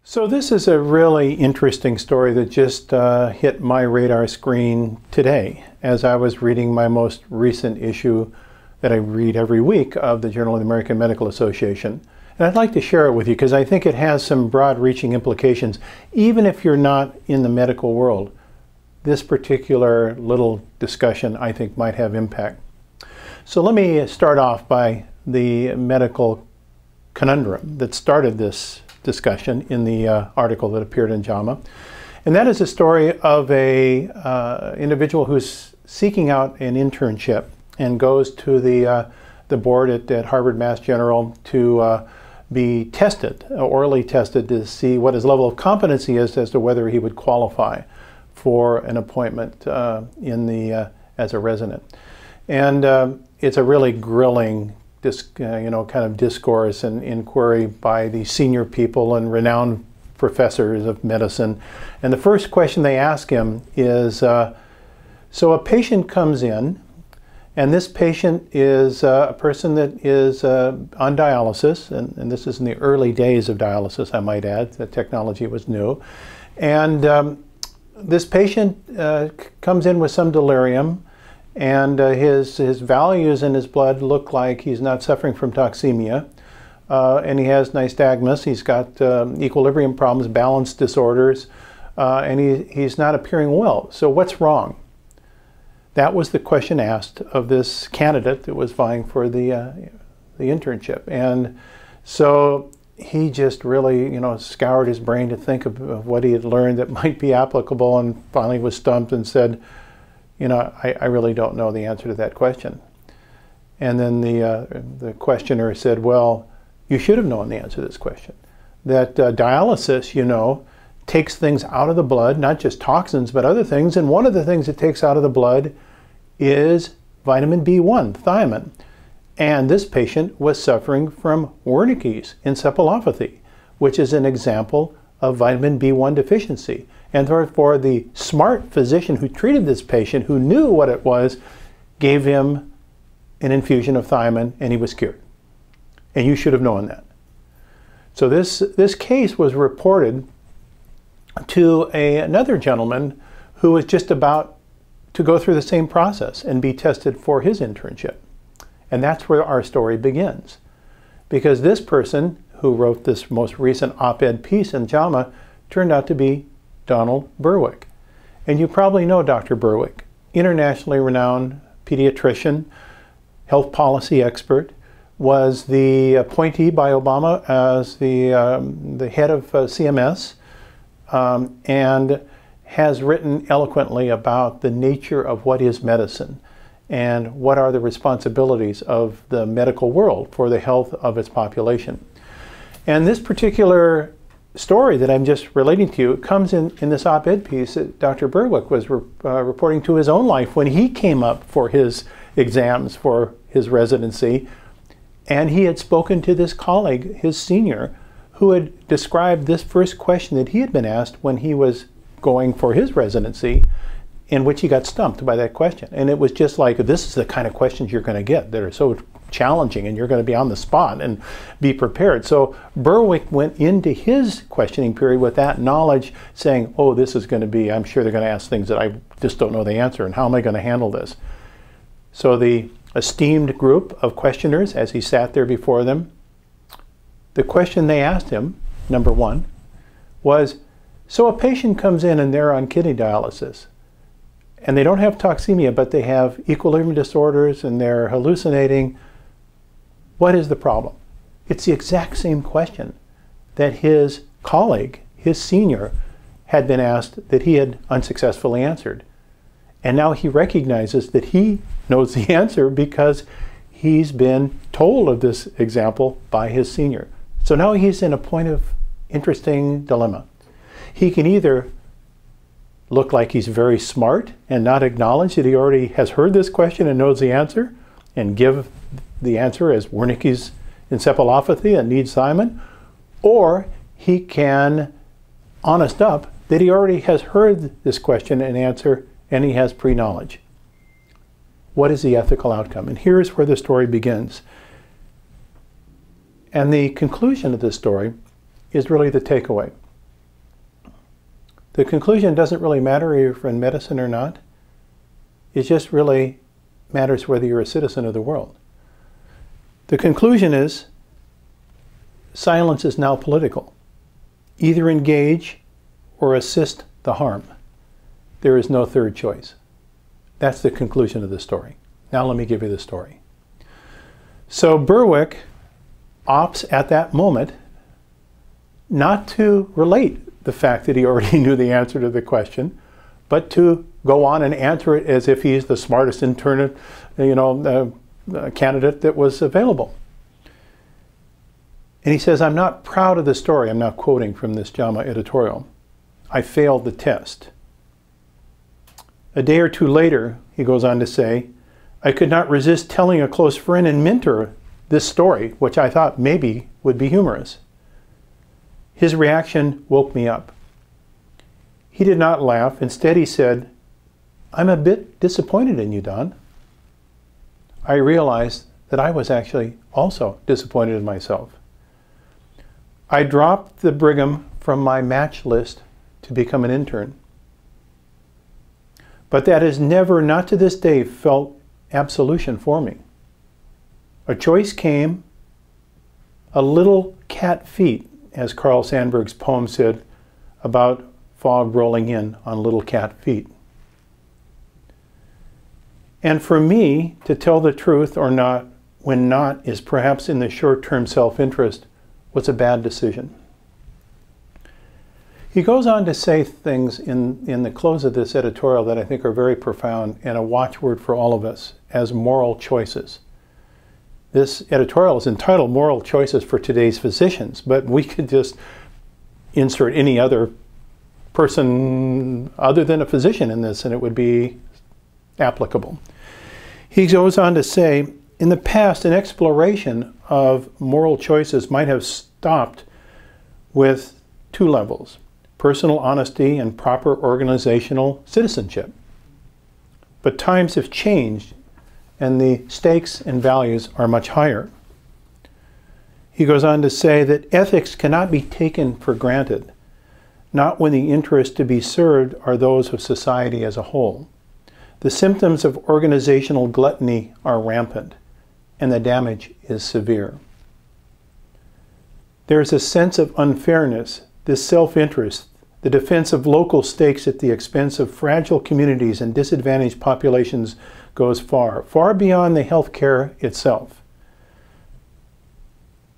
So this is a really interesting story that just hit my radar screen today as I was reading my most recent issue that I read every week of the Journal of the American Medical Association. And I'd like to share it with you because I think it has some broad-reaching implications, even if you're not in the medical world. This particular little discussion, I think, might have impact. So let me start off by the medical conundrum that started this discussion in the article that appeared in JAMA. And that is a story of a individual who's seeking out an internship and goes to the board at Harvard Mass General to be tested, orally tested, to see what his level of competency is as to whether he would qualify for an appointment as a resident. And it's a really grilling kind of discourse and inquiry by the senior people and renowned professors of medicine. And the first question they ask him is, so a patient comes in, and this patient is a person that is on dialysis, and this is in the early days of dialysis, I might add. The technology was new. And this patient comes in with some delirium, and his values in his blood look like he's not suffering from toxemia, and he has nystagmus. He's got equilibrium problems, balance disorders, and he's not appearing well. So what's wrong? That was the question asked of this candidate that was vying for the internship. And so he just really, scoured his brain to think of what he had learned that might be applicable, and finally was stumped and said, I really don't know the answer to that question. And then the questioner said, well, you should have known the answer to this question. That dialysis, takes things out of the blood, not just toxins, but other things. And one of the things it takes out of the blood is vitamin B1, thiamine. And this patient was suffering from Wernicke's encephalopathy, which is an example of vitamin B1 deficiency. And therefore, the smart physician who treated this patient, who knew what it was, gave him an infusion of thiamine, and he was cured. And you should have known that. So this case was reported to another gentleman who was just about to go through the same process and be tested for his internship. And that's where our story begins. Because this person who wrote this most recent op-ed piece in JAMA turned out to be Donald Berwick. And you probably know Dr. Berwick, internationally renowned pediatrician, health policy expert, was the appointee by Obama as the head of CMS, and has written eloquently about the nature of what is medicine and what are the responsibilities of the medical world for the health of its population. And this particular story that I'm just relating to you comes in this op-ed piece that Dr. Berwick was reporting to his own life when he came up for his exams for his residency. And he had spoken to this colleague, his senior, who had described this first question that he had been asked when he was going for his residency, in which he got stumped by that question. And it was just like, this is the kind of questions you're going to get that are so challenging, and you're going to be on the spot and be prepared. So Berwick went into his questioning period with that knowledge, saying, oh, this is going to be, I'm sure they're going to ask things that I just don't know the answer, and how am I going to handle this? So the esteemed group of questioners, as he sat there before them, the question they asked him, number one, was, so a patient comes in and they're on kidney dialysis, and they don't have toxemia, but they have equilibrium disorders and they're hallucinating. What is the problem? It's the exact same question that his colleague, his senior, had been asked that he had unsuccessfully answered. And now he recognizes that he knows the answer because he's been told of this example by his senior. So now he's in a point of interesting dilemma. He can either look like he's very smart and not acknowledge that he already has heard this question and knows the answer, and give the answer as Wernicke's encephalopathy and needs thiamine, or he can honest up that he already has heard this question and answer, and he has pre-knowledge. What is the ethical outcome? And here's where the story begins. And the conclusion of this story is really the takeaway. The conclusion doesn't really matter if you're in medicine or not. It just really matters whether you're a citizen of the world. The conclusion is silence is now political. Either engage or assist the harm. There is no third choice. That's the conclusion of the story. Now let me give you the story. So Berwick opts at that moment not to relate the fact that he already knew the answer to the question, but to go on and answer it as if he's the smartest candidate that was available. And he says, I'm not proud of the story. I'm not quoting from this JAMA editorial. I failed the test. A day or two later, he goes on to say, I could not resist telling a close friend and mentor this story, which I thought maybe would be humorous. His reaction woke me up. He did not laugh. Instead, he said, I'm a bit disappointed in you, Don. I realized that I was actually also disappointed in myself. I dropped the Brigham from my match list to become an intern. But that has never, not to this day, felt absolution for me. A choice came, a little cat feet, as Carl Sandburg's poem said about fog rolling in on little cat feet. And for me, to tell the truth or not, when not is perhaps in the short-term self-interest, was a bad decision. He goes on to say things in the close of this editorial that I think are very profound and a watchword for all of us as moral choices. This editorial is entitled Moral Choices for Today's Physicians, but we could just insert any other person other than a physician in this and it would be applicable. He goes on to say, in the past, an exploration of moral choices might have stopped with two levels: personal honesty and proper organizational citizenship. But times have changed and the stakes and values are much higher. He goes on to say that ethics cannot be taken for granted, not when the interests to be served are those of society as a whole. The symptoms of organizational gluttony are rampant, and the damage is severe. There is a sense of unfairness, this self-interest, the defense of local stakes at the expense of fragile communities and disadvantaged populations goes far, far beyond the health care itself.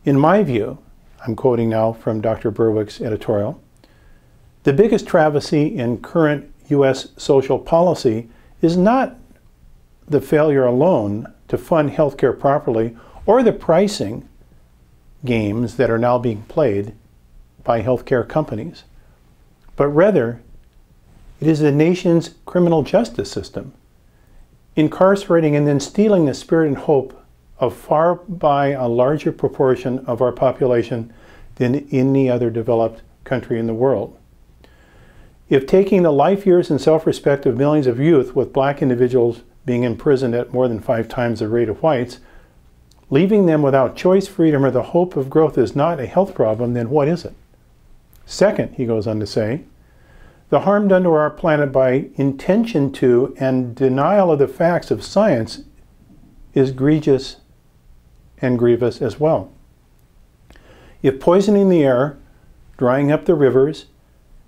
In my view, I'm quoting now from Dr. Berwick's editorial, the biggest travesty in current U.S. social policy is not the failure alone to fund healthcare properly or the pricing games that are now being played by healthcare companies, but rather it is the nation's criminal justice system, incarcerating and then stealing the spirit and hope of far by a larger proportion of our population than any other developed country in the world. If taking the life years and self-respect of millions of youth, with black individuals being imprisoned at more than 5 times the rate of whites, leaving them without choice, freedom, or the hope of growth is not a health problem, then what is it? Second, he goes on to say, the harm done to our planet by intention to and denial of the facts of science is egregious and grievous as well. If poisoning the air, drying up the rivers,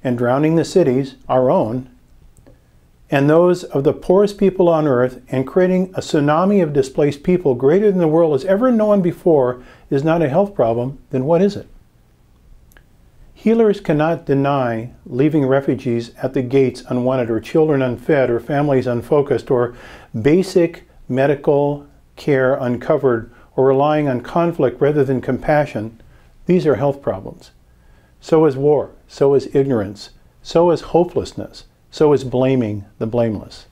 and drowning the cities, our own, and those of the poorest people on earth, and creating a tsunami of displaced people greater than the world has ever known before is not a health problem, then what is it? Healers cannot deny leaving refugees at the gates unwanted, or children unfed, or families unfocused, or basic medical care uncovered, or relying on conflict rather than compassion. These are health problems. So is war, so is ignorance, so is hopelessness, so is blaming the blameless.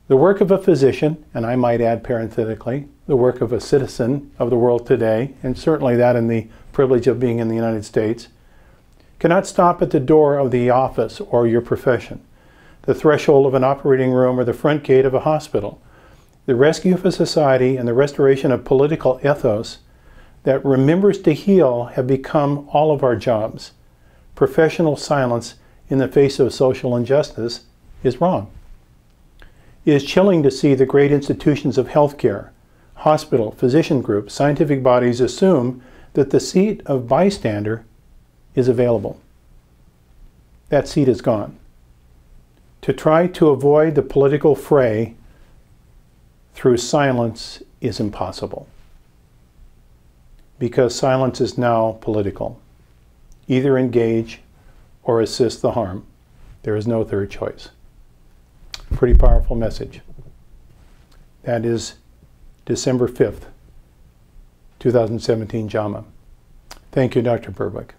The work of a physician, and I might add parenthetically, the work of a citizen of the world today, and certainly that in the privilege of being in the United States, cannot stop at the door of the office or your profession, the threshold of an operating room, or the front gate of a hospital. The rescue of a society and the restoration of political ethos that remembers to heal have become all of our jobs. Professional silence in the face of social injustice is wrong. It is chilling to see the great institutions of healthcare, hospital, physician groups, scientific bodies assume that the seat of bystander is available. That seat is gone. To try to avoid the political fray through silence is impossible, because silence is now political. Either engage or assist the harm. There is no third choice. Pretty powerful message. That is December 5th, 2017 JAMA. Thank you, Dr. Berwick.